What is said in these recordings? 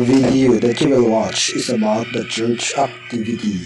video that you will watch is about the church activity.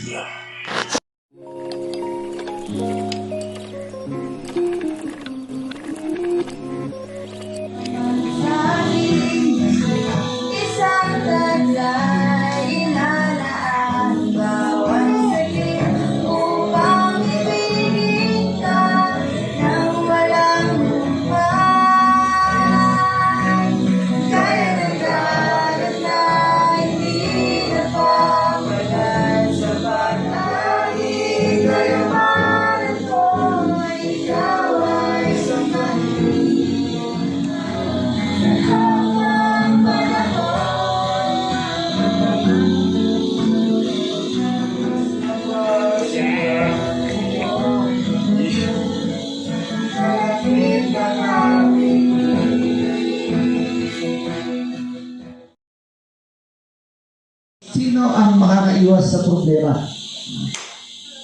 Sino ang makakaiwas sa problema?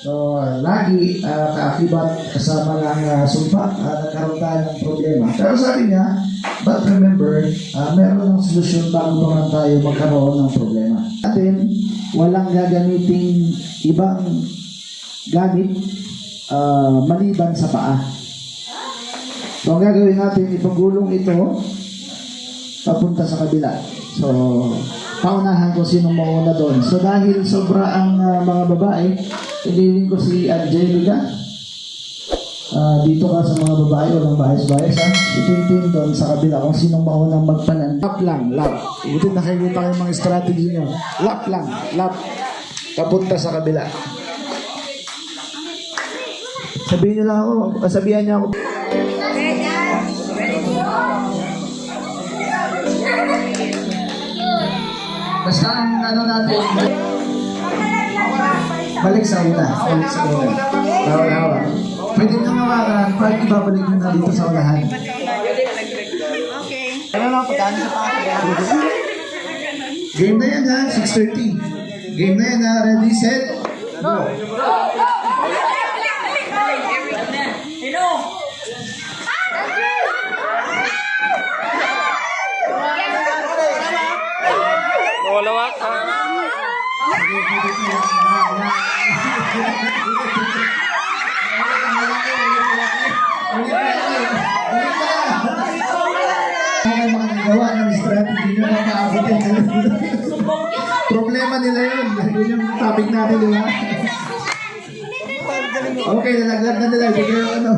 So, lagi kaakibat kasama ng sumpa nagkaroon tayo ng problema. Pero sabi niya, but remember, meron ng solusyon bago pa man tayo magkaroon ng problema. Atin, walang gagamiting ibang gamit maliban sa paa. So, ang gagawin natin, ipagulong ito papunta sa kabila. So, paunahan ko sinong mauna doon. So dahil sobra ang mga babae, piliin ko si Angelica. Dito ka sa mga babae, walang bias-bias ha. Itintin doon sa kabila kung sinong maunang magpanan. Lap lang, lap. Buti nakikita kayo mga strategy nyo. Lap lang, lap. Papunta sa kabila. Sabihin nyo lang ako, sabihan niya ako. Basta ang ano natin, balik sa una. Balik sa una. Lawa-lawa. Pwede nang hawakan, pwede ibabalik nyo na dito sa unahan. Okay. Ano lang, pagkaan sa paa. Game na yan ha, 6:30. Game na yan ha, ready, set, go. Walawak. Gawa ng strategy nyo na maabutin. Problema nila yun. Yun yung topic natin, di ba? Okay, nalaglag na nila. Hindi kayo ano.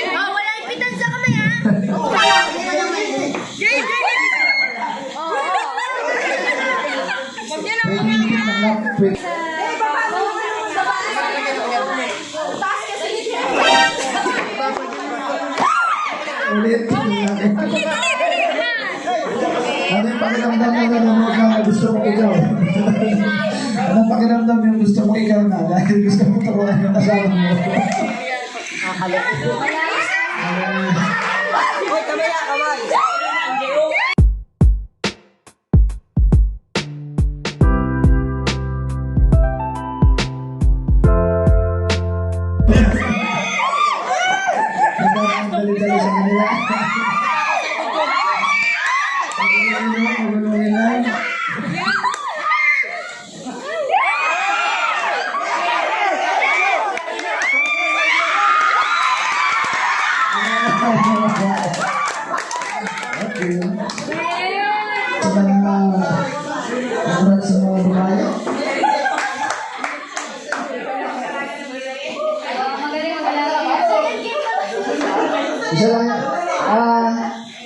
Wala ipitan sa kamay ha. Ulit. Ano yung pakiramdam mo na gusto mo ikaw? Anong pakiramdam yung gusto mo ikaw na dahil gusto mo turuan yung kasama mo? Dali-dali sa kanila. Magulungin lang. Okay. Sa mga babae. Isa lang yan.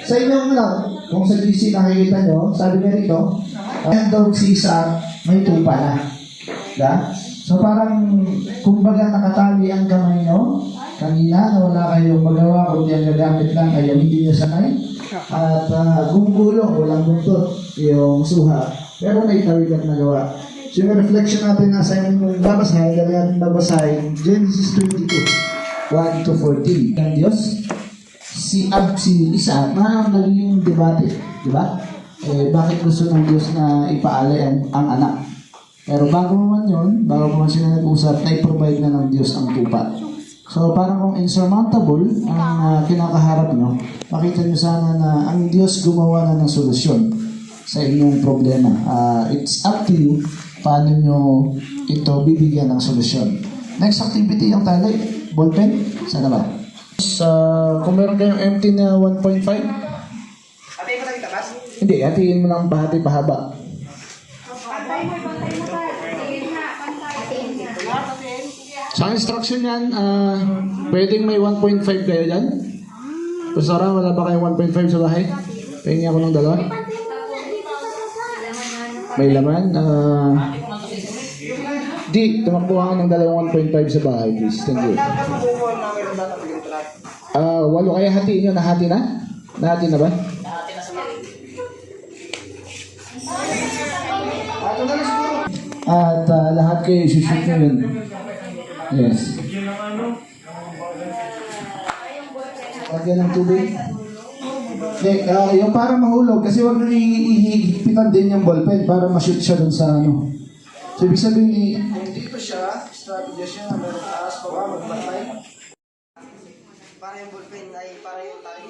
Sa inyong lang, kung sa GC nakikita nyo, sabi nga rito, ang dog si isa, may tupa na. Da? So parang, kumbaga nakatali ang kamay nyo, kanina na wala kayong magawa, kundi ang gagamit lang kayo, hindi nyo sanay. At gumugulong, walang buntot, yung suha. Pero may tawid ang nagawa. So yung reflection natin nasa yung babasahin, dali natin babasahin, Genesis 22, 1 to 14. Ang Diyos, si isa, naging debate, di ba? Bakit gusto ng Diyos na ipaali ang anak? Pero bago man yun, bago man sila nag-usap, na i-provide na ng Diyos ang tupa. So, parang kung insurmountable ang kinakaharap nyo, makita nyo sana na ang Diyos gumawa na ng solusyon sa inyong problema. It's up to you paano nyo ito bibigyan ng solusyon. Next activity yung tali, ballpen. Sana ba? Kung meron kayong empty na 1.5, Atay mo tayo tabas? hindi, hatiin mo lang bahati pahaba. Pantay mo sa. Tingin na, pantay. Sa instruction yan, pwedeng may 1.5 kayo dyan. Pastora, wala ba kayong 1.5 sa bahay? Pahingi ako ng dalawa. May laman. Di, tumakbo ka ng dalawang 1.5 sa bahay, please. Thank you. Walo kaya hatiin nyo. Nahati na? Nahati na ba? At lahat kayo isushoot nyo yun. Yes. Lagyan ng tubig. Yung para mahulog, kasi huwag nyo ihigpitan din yung ballpen para ma-shoot siya dun sa ano. So, ibig sabihin, dito siya, strategy siya na meron taas pa ba, magbatay. Para yung ballpen ay para yung tayo.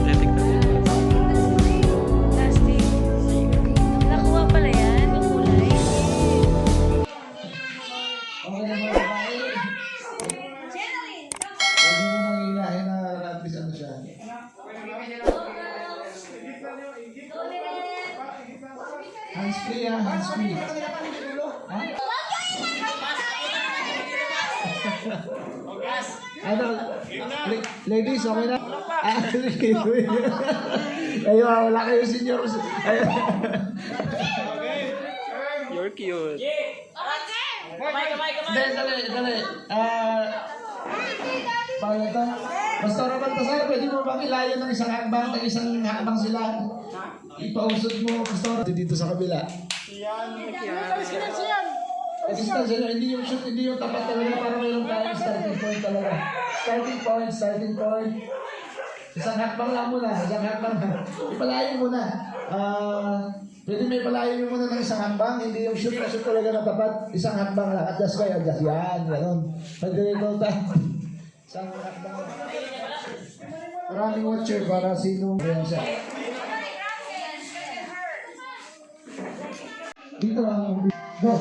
Aesthetic na. Plastic. Nakuha pala yan, yung kulay. Okay na mga babae. Huwag mo nang hinahin na at least ano siya. Hands free hands free. Ano, ladies, okay na? Ayun, wala kayo senior. Ayun. You're cute. Dali. Paano ito? Pastora Baltasar, pwede mo bang ilayo ng isang hakbang sila? Ipausod mo, Pastora, dito sa kabila. Distansya nyo, hindi yung shoot, hindi yung tapat talaga para mayroong tayong starting point talaga. Starting point. Isang hakbang lang muna, Ipalayo muna. Pwede may palayo nyo muna ng isang hakbang, hindi yung shoot talaga na tapat. Isang hakbang lang, adjust kayo, yan, gano'n. Pag-dirito tayo. Isang hakbang lang. Maraming watcher para sino yan siya. Dito lang. Go.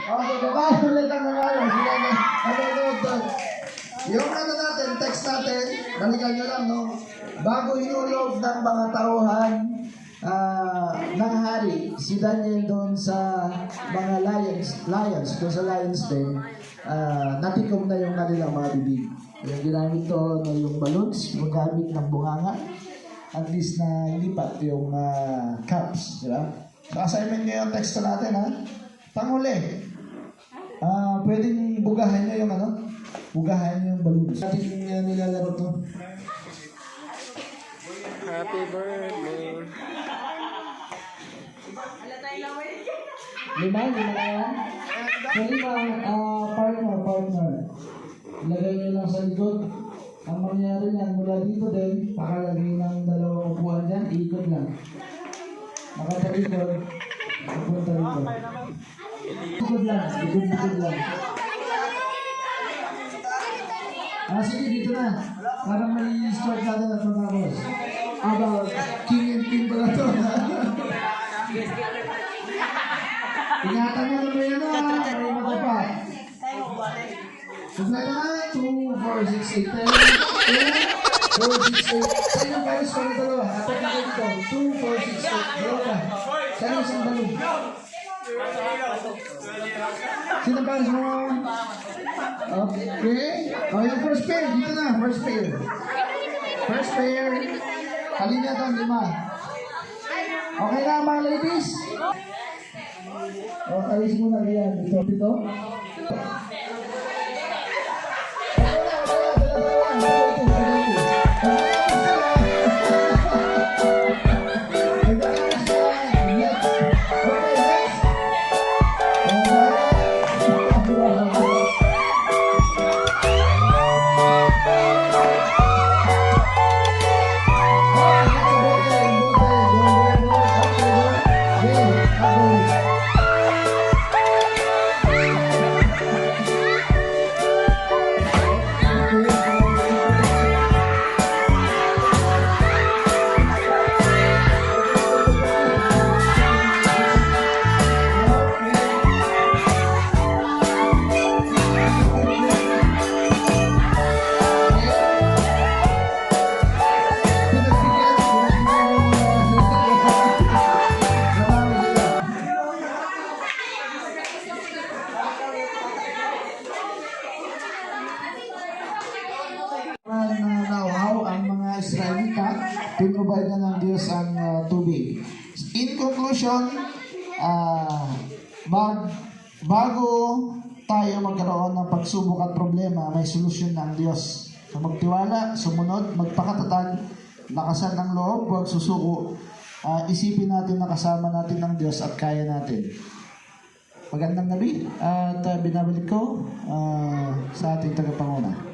Okay, babae ulit ang nangyari. Yung ano natin, text natin, balikan nyo lang, no? Bago hinulog ng mga tauhan ng hari, si Daniel doon sa mga lions, doon sa lions din, natikom na yung kanilang mga bibig. Yung ginamit doon na yung balloons, magamit ng bunganga, at least na lipat yung cups, di ba? So assignment nyo yung text natin, ha? Panghuli, Pwedeng bugahan nyo yung ano? Bugahan nyo yung balloons. Ating nilalaro to. Happy birthday. Lima na yan. So lima, partner. Ilagay nyo lang sa likod. Ang mangyari niyan, mula dito din, pakalagay ng dalawang upuan dyan, ikot lang. Nakatalikod, pupunta rito. Ikot lang, ikot lang. Sige, dito na. Parang may start natin at matapos. King and queen pala to. Ingatan mo naman yan may matapat. Susunod na 2, 4, 6, 8, 10, 4, 6, 8. Saan yung pares pa ng dalawa? Apat na kayo dito. 2, 4, 6, 8. Dalawa ka. Saan yung isang balon? Sino ang pares mo? Okay. Yung first pair. Dito na. First pair. First pair. Kalinyatan, 5. Okay na mga ladies? Alis muna kaya. Dito. Israelita, pinrovide na ng Diyos ang tubig. In conclusion, bago tayo magkaroon ng pagsubok at problema, may solusyon na ang Diyos. So magtiwala, sumunod, magpakatatag, lakasan ng loob, huwag susuko. Isipin natin na kasama natin ng Diyos at kaya natin. Magandang gabi at binabalik ko sa ating tagapanguna.